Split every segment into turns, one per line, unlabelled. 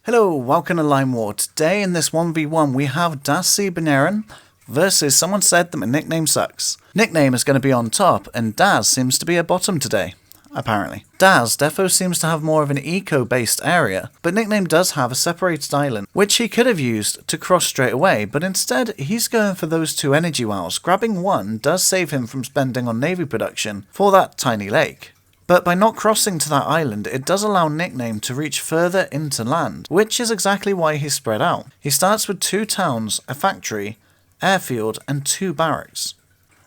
Hello, welcome to Lime War. Today in this 1v1 we have Daseabneren versus someone said that my nickname sucks. Nickname is going to be on top and Daz seems to be at bottom today, apparently. Daz defo seems to have more of an eco-based area, but Nickname does have a separated island, which he could have used to cross straight away, but instead he's going for those two energy wells. Grabbing one does save him from spending on navy production for that tiny lake. But by not crossing to that island, it does allow Nickname to reach further into land, which is exactly why he's spread out. He starts with 2 towns, a factory, airfield, and 2 barracks.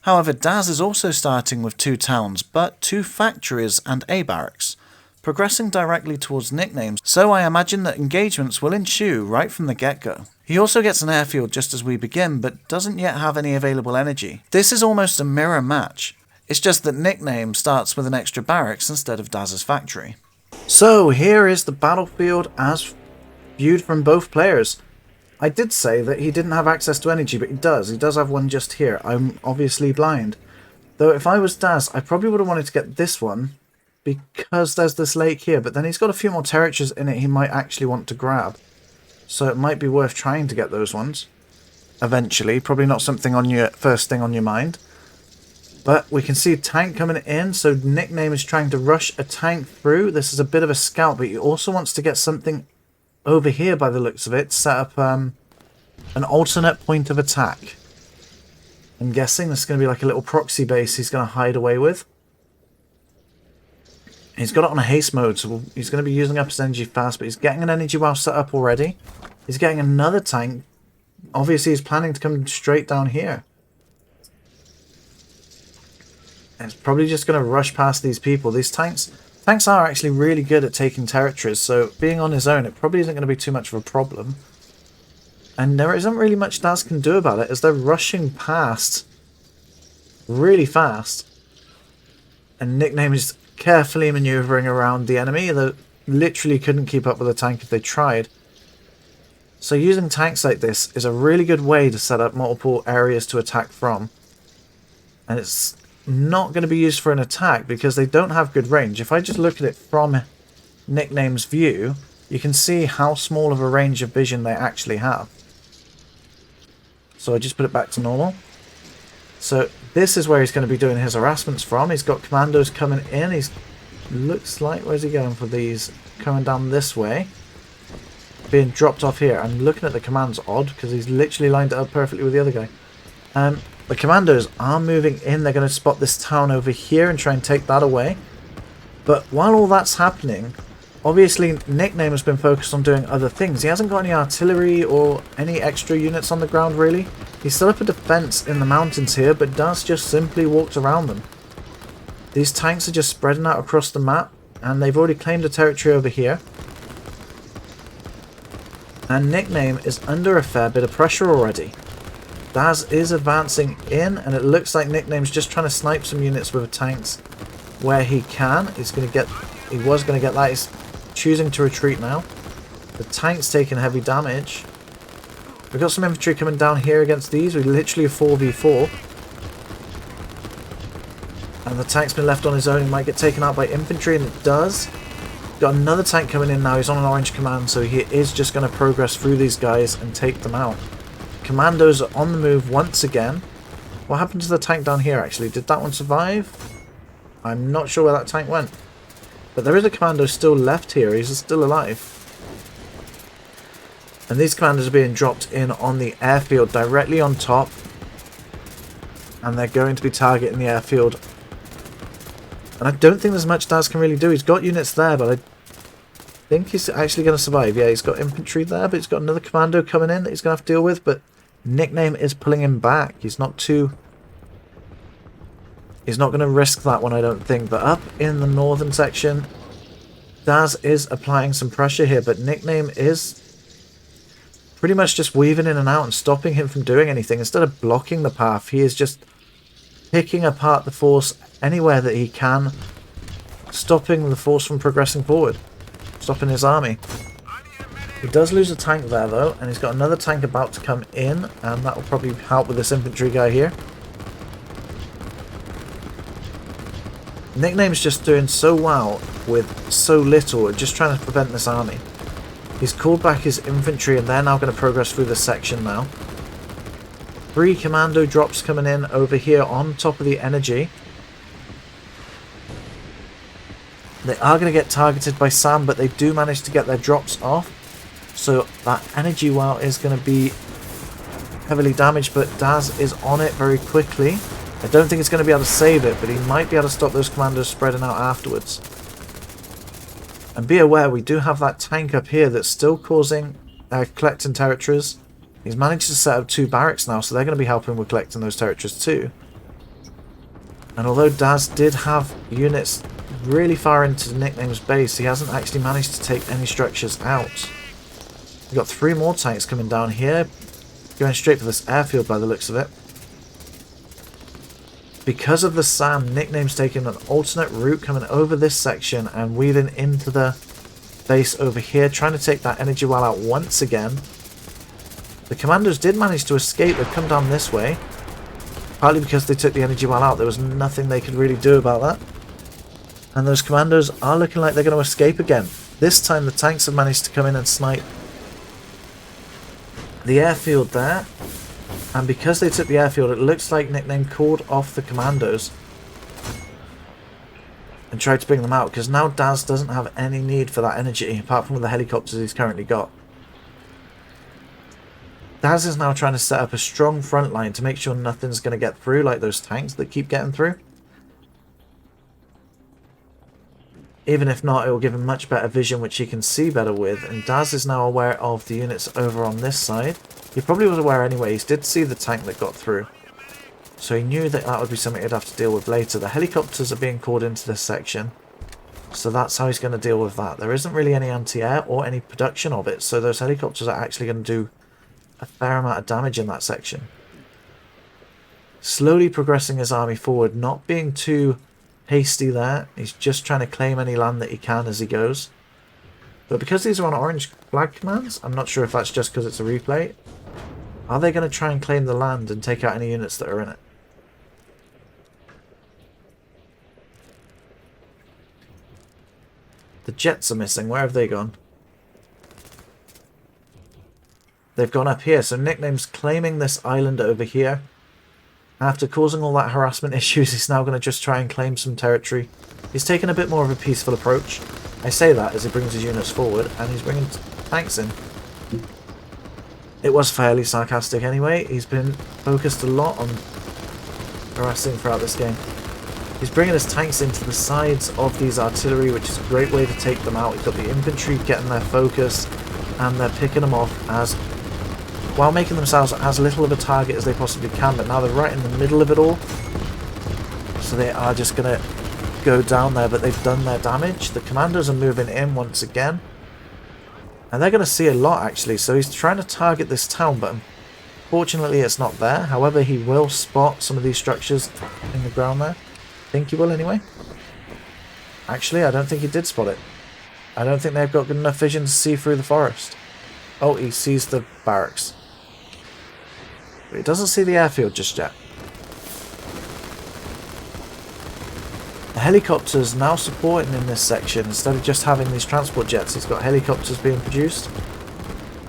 However, Daz is also starting with 2 towns, but 2 factories and a barracks, progressing directly towards Nicknames, so I imagine that engagements will ensue right from the get-go. He also gets an airfield just as we begin, but doesn't yet have any available energy. This is almost a mirror match. It's just that Nickname starts with an extra barracks instead of Daz's factory. So here is the battlefield as viewed from both players. I did say that he didn't have access to energy, but he does. He does have one just here. I'm obviously blind. Though if I was Daz, I probably would have wanted to get this one because there's this lake here, but then he's got a few more territories in it he might actually want to grab. So it might be worth trying to get those ones eventually. Probably not something on your first thing on your mind. But we can see a tank coming in, so Nickname is trying to rush a tank through. This is a bit of a scout, but he also wants to get something over here by the looks of it. Set up an alternate point of attack. I'm guessing this is going to be like a little proxy base he's going to hide away with. He's got it on a haste mode, so he's going to be using up his energy fast, but he's getting an energy well set up already. He's getting another tank. Obviously, he's planning to come straight down here. And it's probably just going to rush past these people. These tanks are actually really good at taking territories, so being on his own, it probably isn't going to be too much of a problem. And there isn't really much Daz can do about it, as they're rushing past really fast. And Nickname is carefully maneuvering around the enemy. They literally couldn't keep up with the tank if they tried. So using tanks like this is a really good way to set up multiple areas to attack from. And it's not going to be used for an attack because they don't have good range. If I just look at it from Nickname's view, you can see how small of a range of vision they actually have. So I just put it back to normal. So this is where he's going to be doing his harassments from. He's got commandos coming in. He's looks like, where's he going for these? Coming down this way. Being dropped off here. I'm looking at the commands odd because he's literally lined it up perfectly with the other guy. The commandos are moving in. They're going to spot this town over here and try and take that away. But while all that's happening, obviously Nickname has been focused on doing other things. He hasn't got any artillery or any extra units on the ground, really. He's set up a defense in the mountains here, but Daz just simply walked around them. These tanks are just spreading out across the map, and they've already claimed a territory over here. And Nickname is under a fair bit of pressure already. Daz is advancing in, and it looks like Nickname's just trying to snipe some units with tanks where he can. He was going to get that. He's choosing to retreat now. The tank's taking heavy damage. We've got some infantry coming down here against these. We literally 4v4. And the tank's been left on his own. He might get taken out by infantry, and it does. Got another tank coming in now. He's on an orange command, so he is just going to progress through these guys and take them out. Commandos are on the move once again. What happened to the tank down here, actually? Did that one survive? I'm not sure where that tank went. But there is a commando still left here. He's still alive. And these commandos are being dropped in on the airfield directly on top. And they're going to be targeting the airfield. And I don't think there's much Daz can really do. He's got units there, but I think he's actually going to survive. Yeah, he's got infantry there, but he's got another commando coming in that he's going to have to deal with. But Nickname is pulling him back. He's not going to risk that one, I don't think. But up in the northern section, Daz is applying some pressure here, but Nickname is pretty much just weaving in and out and stopping him from doing anything. Instead of blocking the path, he is just picking apart the force anywhere that he can, stopping the force from progressing forward, stopping his army. He does lose a tank there though, and he's got another tank about to come in, and that will probably help with this infantry guy here. Nickname's just doing so well with so little, just trying to prevent this army. He's called back his infantry and they're now going to progress through the section now. 3 commando drops coming in over here on top of the energy. They are going to get targeted by Sam, but they do manage to get their drops off. So that energy well is going to be heavily damaged, but Daz is on it very quickly. I don't think it's going to be able to save it, but he might be able to stop those commandos spreading out afterwards. And be aware, we do have that tank up here that's still collecting territories. He's managed to set up 2 barracks now, so they're going to be helping with collecting those territories too. And although Daz did have units really far into the Nickname's base, he hasn't actually managed to take any structures out. We've got 3 more tanks coming down here, going straight for this airfield by the looks of it. Because of the SAM, Nickname's taking an alternate route coming over this section and weaving into the base over here, trying to take that energy well out once again. The commandos did manage to escape. They've come down this way, partly because they took the energy well out. There was nothing they could really do about that. And those commandos are looking like they're going to escape again. This time the tanks have managed to come in and snipe the airfield there. And because they took the airfield, it looks like Nickname called off the commandos and tried to bring them out, because now Daz doesn't have any need for that energy apart from with the helicopters he's currently got. Daz is now trying to set up a strong front line to make sure nothing's going to get through, like those tanks that keep getting through. Even if not, it will give him much better vision, which he can see better with. And Daz is now aware of the units over on this side. He probably was aware anyway. He did see the tank that got through, so he knew that that would be something he'd have to deal with later. The helicopters are being called into this section, so that's how he's going to deal with that. There isn't really any anti-air or any production of it, so those helicopters are actually going to do a fair amount of damage in that section. Slowly progressing his army forward, not being too hasty there. He's just trying to claim any land that he can as he goes. But because these are on orange flag commands, I'm not sure if that's just because it's a replay. Are they going to try and claim the land and take out any units that are in it? The jets are missing. Where have they gone? They've gone up here. So Nickname's claiming this island over here. After causing all that harassment issues, he's now going to just try and claim some territory. He's taken a bit more of a peaceful approach. I say that as he brings his units forward, and he's bringing tanks in. It was fairly sarcastic anyway. He's been focused a lot on harassing throughout this game. He's bringing his tanks into the sides of these artillery, which is a great way to take them out. He's got the infantry getting their focus, and they're picking them off as, while making themselves as little of a target as they possibly can. But now they're right in the middle of it all, so they are just going to go down there, but they've done their damage. The commandos are moving in once again, and they're going to see a lot actually. So he's trying to target this town, but unfortunately it's not there. However, he will spot some of these structures in the ground there. I think he will anyway. Actually, I don't think he did spot it. I don't think they've got good enough vision to see through the forest. Oh, he sees the barracks, but he doesn't see the airfield just yet. The helicopters now supporting in this section. Instead of just having these transport jets, he's got helicopters being produced.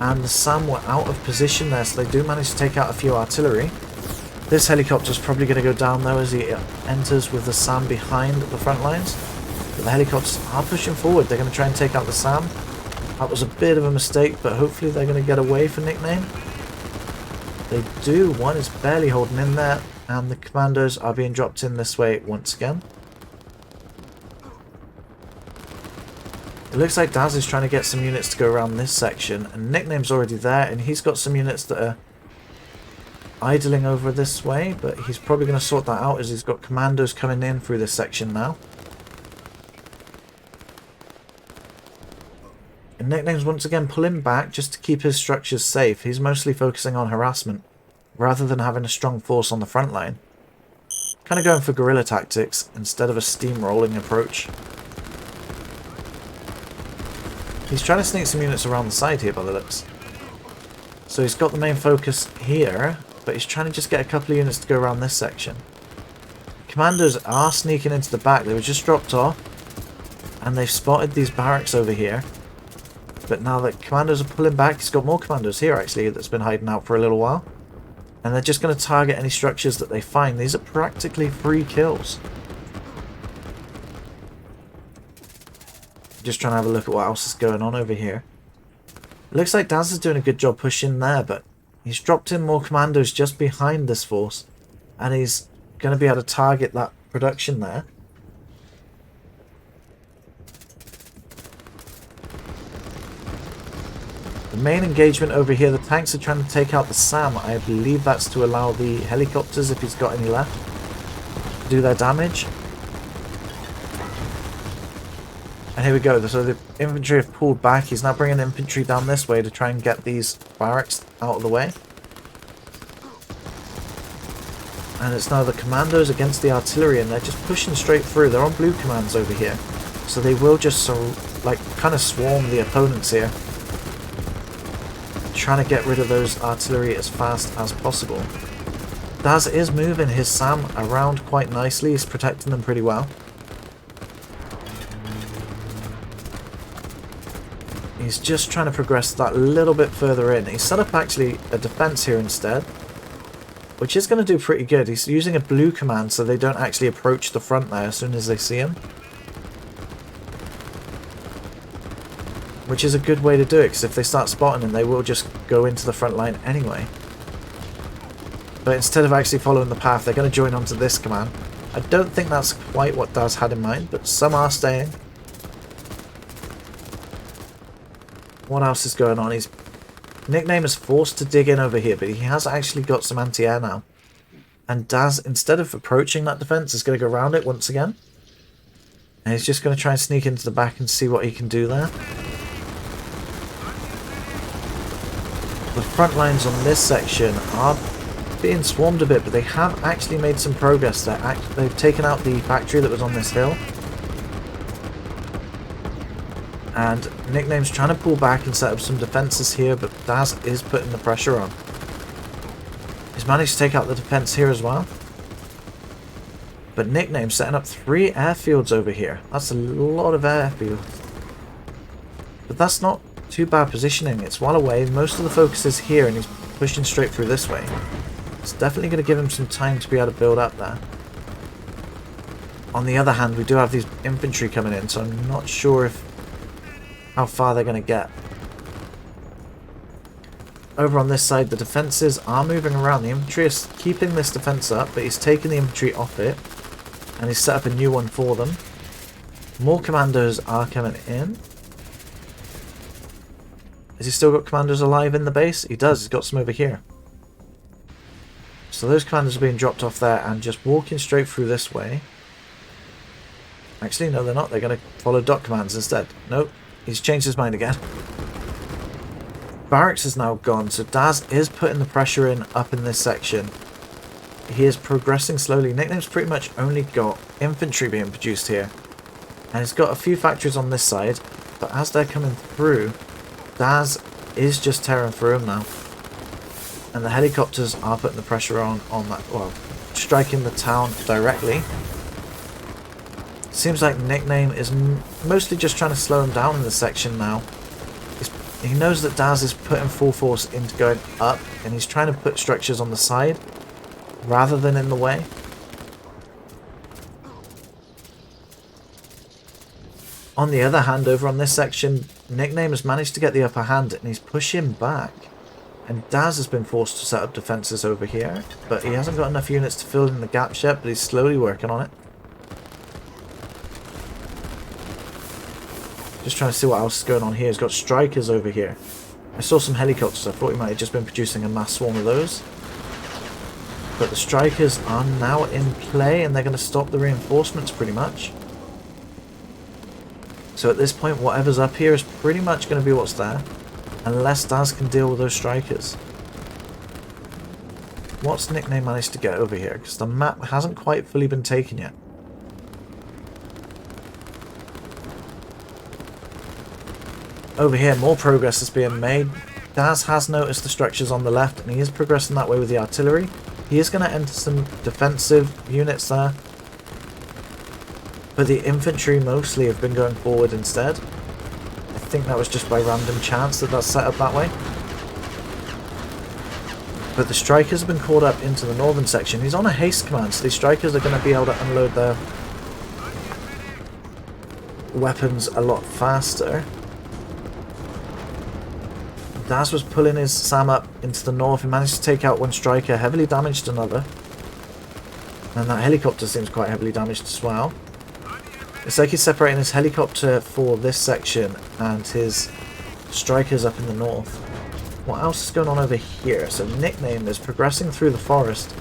And the SAM were out of position there, so they do manage to take out a few artillery. This helicopter's probably going to go down though as he enters with the SAM behind the front lines. But the helicopters are pushing forward. They're going to try and take out the SAM. That was a bit of a mistake, but hopefully they're going to get away for Nickname. They do. One is barely holding in there, and the commandos are being dropped in this way once again. It looks like Daz is trying to get some units to go around this section, and Nickname's already there, and he's got some units that are idling over this way, but he's probably going to sort that out as he's got commandos coming in through this section now. And Nickname's once again pulling back just to keep his structures safe. He's mostly focusing on harassment rather than having a strong force on the front line. Kind of going for guerrilla tactics instead of a steamrolling approach. He's trying to sneak some units around the side here by the looks. So he's got the main focus here, but he's trying to just get a couple of units to go around this section. Commandos are sneaking into the back. They were just dropped off, and they've spotted these barracks over here. But now that commandos are pulling back, he's got more commandos here actually that's been hiding out for a little while. And they're just going to target any structures that they find. These are practically free kills. Just trying to have a look at what else is going on over here. It looks like Daz is doing a good job pushing there, but he's dropped in more commandos just behind this force. And he's going to be able to target that production there. The main engagement over here, the tanks are trying to take out the SAM. I believe that's to allow the helicopters, if he's got any left, to do their damage. And here we go. So the infantry have pulled back. He's now bringing infantry down this way to try and get these barracks out of the way. And it's now the commandos against the artillery, and they're just pushing straight through. They're on blue commands over here. So they will just kind of swarm the opponents here, trying to get rid of those artillery as fast as possible. Daz is moving his SAM around quite nicely. He's protecting them pretty well. He's just trying to progress that little bit further in. He's set up actually a defense here instead, which is going to do pretty good. He's using a blue command so they don't actually approach the front there as soon as they see him, which is a good way to do it, because if they start spotting him, they will just go into the front line anyway. But instead of actually following the path, they're going to join onto this command. I don't think that's quite what Daz had in mind, but some are staying. What else is going on? His nickname is forced to dig in over here, but he has actually got some anti-air now. And Daz, instead of approaching that defense, is going to go around it once again. And he's just going to try and sneak into the back and see what he can do there. The front lines on this section are being swarmed a bit, but they have actually made some progress there. They've taken out the factory that was on this hill. And Nickname's trying to pull back and set up some defences here, but Daz is putting the pressure on. He's managed to take out the defence here as well. But Nickname's setting up 3 airfields over here. That's a lot of airfields. But that's not too bad positioning. It's well away. Most of the focus is here, and he's pushing straight through this way. It's definitely going to give him some time to be able to build up there. On the other hand, we do have these infantry coming in, so I'm not sure how far they're going to get. Over on this side, the defences are moving around. The infantry is keeping this defence up, but he's taken the infantry off it, and he's set up a new one for them. More commandos are coming in. Has he still got commandos alive in the base? He does. He's got some over here. So those commandos are being dropped off there and just walking straight through this way. Actually, no, they're not. They're going to follow dot commands instead. Nope. He's changed his mind again. Barracks is now gone, so Daz is putting the pressure in up in this section. He is progressing slowly. Nickname's pretty much only got infantry being produced here. And he's got a few factories on this side, but as they're coming through, Daz is just tearing through them now. And the helicopters are putting the pressure on that, well, striking the town directly. Seems like Nickname is mostly just trying to slow him down in this section now. He knows that Daz is putting full force into going up, and he's trying to put structures on the side rather than in the way. On the other hand, over on this section, Nickname has managed to get the upper hand, and he's pushing back. And Daz has been forced to set up defences over here, but he hasn't got enough units to fill in the gaps yet, but he's slowly working on it. Just trying to see what else is going on here. He's got strikers over here. I saw some helicopters. I thought he might have just been producing a mass swarm of those. But the strikers are now in play, and they're going to stop the reinforcements pretty much. So at this point, whatever's up here is pretty much going to be what's there. Unless Daz can deal with those strikers. What's Nickname managed to get over here? Because the map hasn't quite fully been taken yet. Over here, more progress is being made. Daz has noticed the structures on the left, and he is progressing that way with the artillery. He is going to enter some defensive units there. But the infantry mostly have been going forward instead. I think that was just by random chance that that's set up that way. But the strikers have been called up into the northern section. He's on a haste command, so these strikers are going to be able to unload their weapons a lot faster. Daz was pulling his Sam up into the north. He managed to take out one striker, heavily damaged another. And that helicopter seems quite heavily damaged as well. It's like he's separating his helicopter for this section and his strikers up in the north. What else is going on over here? So Nickname is progressing through the forest,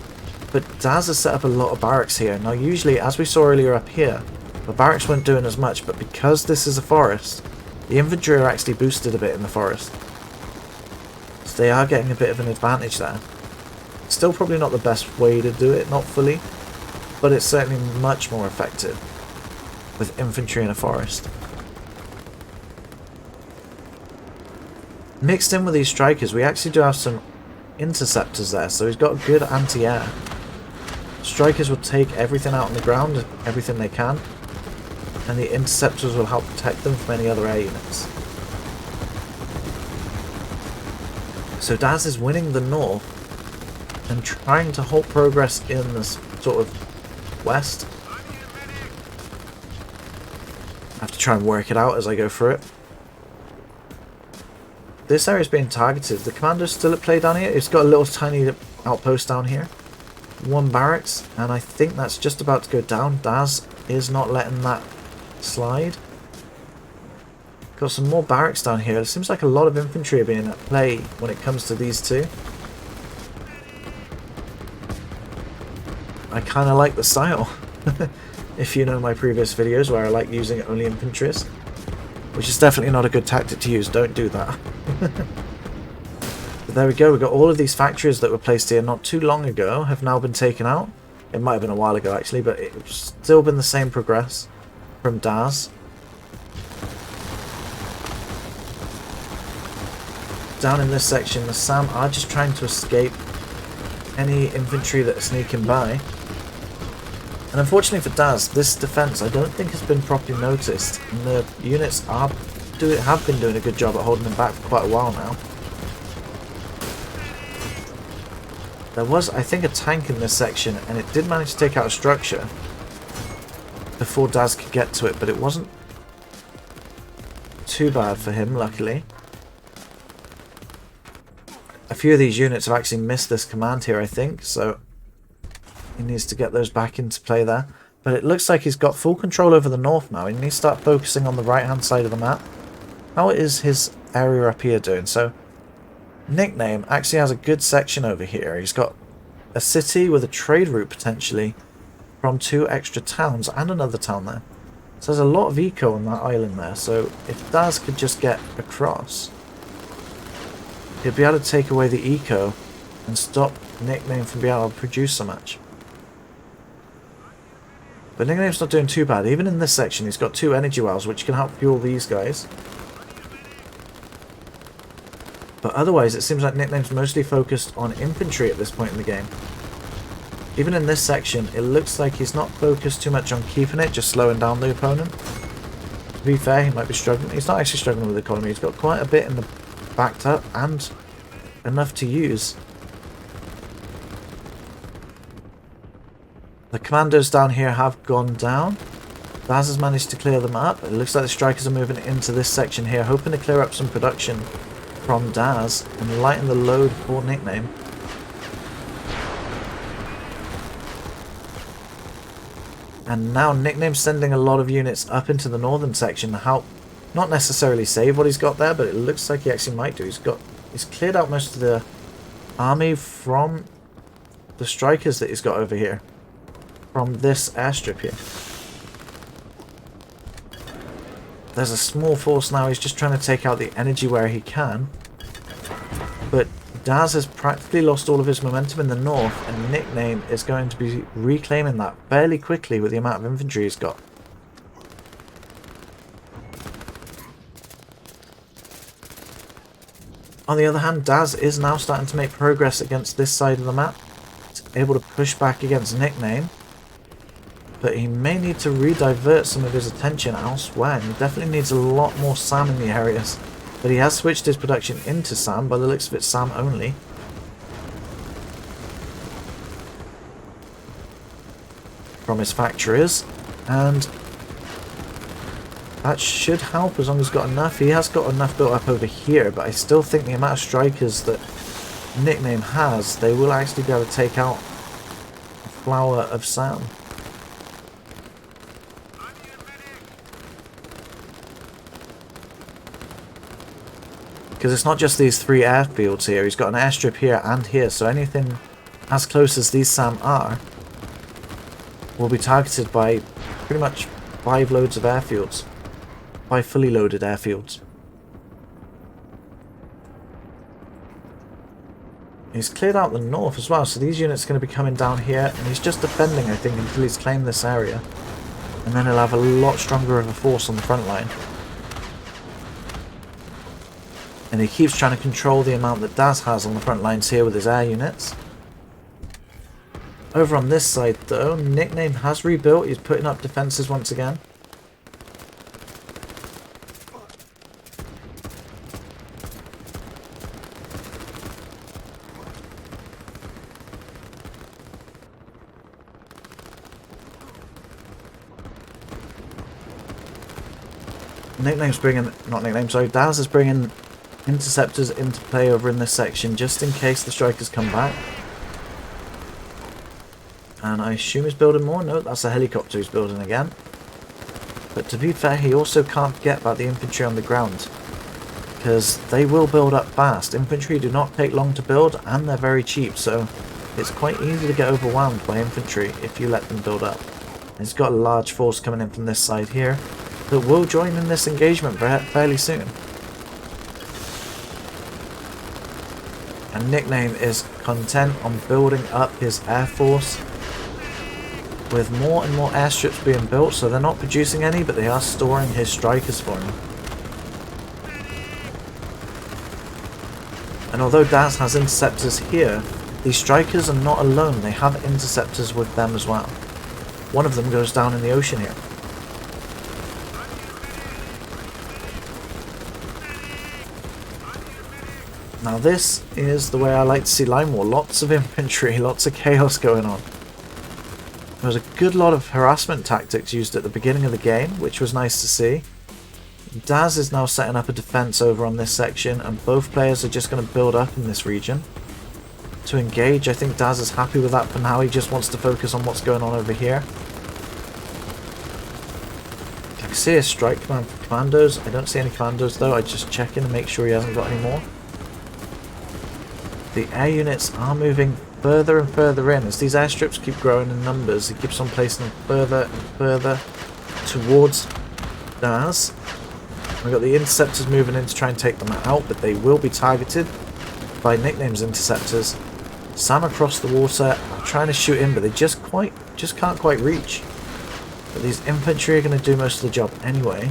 but Daz has set up a lot of barracks here. Now usually, as we saw earlier up here, the barracks weren't doing as much, but because this is a forest, the infantry are actually boosted a bit in the forest. So they are getting a bit of an advantage there. Still probably not the best way to do it, not fully, but it's certainly much more effective with infantry in a forest. Mixed in with these strikers, we actually do have some interceptors there, so he's got good anti-air. Strikers will take everything out on the ground, everything they can, and the interceptors will help protect them from any other air units. So Daz is winning the north and trying to halt progress in this sort of west. I have to try and work it out as I go through it. This area is being targeted. The commando's still at play down here. It's got a little tiny outpost down here. One barracks, and I think that's just about to go down. Daz is not letting that slide. Got some more barracks down here. It seems like a lot of infantry are being at play when it comes to these two. I kind of like the style. If you know my previous videos where I like using only infantry, which is definitely not a good tactic to use. Don't do that. But there we go. We've got all of these factories that were placed here not too long ago have now been taken out. It might have been a while ago actually, but it's still been the same progress from Daz. Down in this section, the Sam are just trying to escape any infantry that are sneaking by. And unfortunately for Daz, this defense I don't think has been properly noticed, and the units have been doing a good job at holding them back for quite a while now. There was, I think, a tank in this section, and it did manage to take out a structure before Daz could get to it, but it wasn't too bad for him, luckily. A few of these units have actually missed this command here, I think, so he needs to get those back into play there. But it looks like he's got full control over the north now. He needs to start focusing on the right-hand side of the map. How is his area up here doing? So, Nickname actually has a good section over here. He's got a city with a trade route, potentially, from 2 extra towns and another town there. So there's a lot of eco on that island there. So, if Daz could just get across, he'd be able to take away the eco and stop Nickname from being able to produce so much. But Nickname's not doing too bad. Even in this section, he's got 2 energy wells, which can help fuel these guys. But otherwise, it seems like Nickname's mostly focused on infantry at this point in the game. Even in this section, it looks like he's not focused too much on keeping it, just slowing down the opponent. To be fair, he might be struggling. He's not actually struggling with the economy. He's got quite a bit in the backed up and enough to use. The commandos down here have gone down. Daz has managed to clear them up. It looks like the strikers are moving into this section here, hoping to clear up some production from Daz and lighten the load for Nickname. And now Nickname's sending a lot of units up into the northern section to help not necessarily save what he's got there, but it looks like he actually might do. He's cleared out most of the army from the strikers that he's got over here, from this airstrip here. There's a small force now. He's just trying to take out the energy where he can. But Daz has practically lost all of his momentum in the north, and Nickname is going to be reclaiming that fairly quickly with the amount of infantry he's got. On the other hand, Daz is now starting to make progress against this side of the map. He's able to push back against Nickname. but he may need to re-divert some of his attention elsewhere. He definitely needs a lot more SAM in the areas. But he has switched his production into SAM, by the looks of it, SAM only. From his factories, and that should help as long as he's got enough. He has got enough built up over here, but I still think the amount of strikers that Nickname has, they will actually be able to take out a flower of SAM. Because it's not just these 3 airfields here, he's got an airstrip here and here, so anything as close as these SAM are will be targeted by pretty much 5 loads of airfields. 5 fully loaded airfields. He's cleared out the north as well, so these units are going to be coming down here, and he's just defending, I think, until he's claimed this area. And then he'll have a lot stronger of a force on the front line. And he keeps trying to control the amount that Daz has on the front lines here with his air units. Over on this side, though, Nickname has rebuilt. He's putting up defences once again. Daz is bringing interceptors into play over in this section just in case the strikers come back. And I assume he's building more. No, that's a helicopter he's building again. But to be fair, he also can't forget about the infantry on the ground, because they will build up fast. Infantry do not take long to build, and they're very cheap, so it's quite easy to get overwhelmed by infantry if you let them build up. And he's got a large force coming in from this side here that will join in this engagement fairly soon. And Nickname is content on building up his air force with more and more airstrips being built, so they're not producing any, but they are storing his strikers for him. And although Daz has interceptors here, these strikers are not alone, they have interceptors with them as well. One of them goes down in the ocean here. Now this is the way I like to see Line War. Lots of infantry, lots of chaos going on. There was a good lot of harassment tactics used at the beginning of the game, which was nice to see. Daz is now setting up a defense over on this section, and both players are just going to build up in this region to engage. I think Daz is happy with that for now. He just wants to focus on what's going on over here. I can see a strike command for commandos. I don't see any commandos though. I just check in and make sure he hasn't got any more. The air units are moving further and further in. As these airstrips keep growing in numbers, he keeps on placing them further and further towards Daz. We've got the interceptors moving in to try and take them out, but they will be targeted by Nickname's interceptors. Sam across the water are trying to shoot in, but they just can't quite reach. But these infantry are going to do most of the job anyway.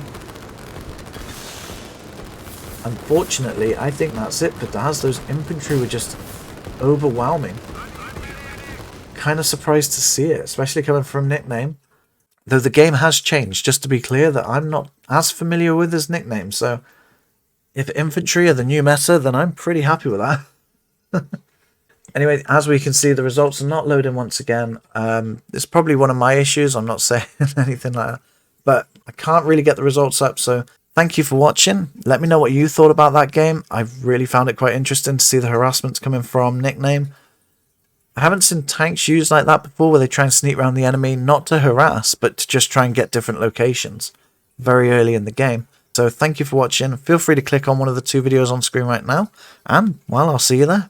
Unfortunately, I think that's it for Daz. Those infantry were just overwhelming. Kind of surprised to see it, especially coming from Nickname. Though the game has changed, just to be clear, that I'm not as familiar with his Nickname. So if infantry are the new meta, then I'm pretty happy with that. Anyway, as we can see, the results are not loading once again. It's probably one of my issues. I'm not saying anything like that. But I can't really get the results up, so thank you for watching. Let me know what you thought about that game. I've really found it quite interesting to see the harassments coming from Nickname. I haven't seen tanks used like that before, where they try and sneak around the enemy, not to harass, but to just try and get different locations very early in the game. So thank you for watching. Feel free to click on one of the 2 videos on screen right now, and, well, I'll see you there.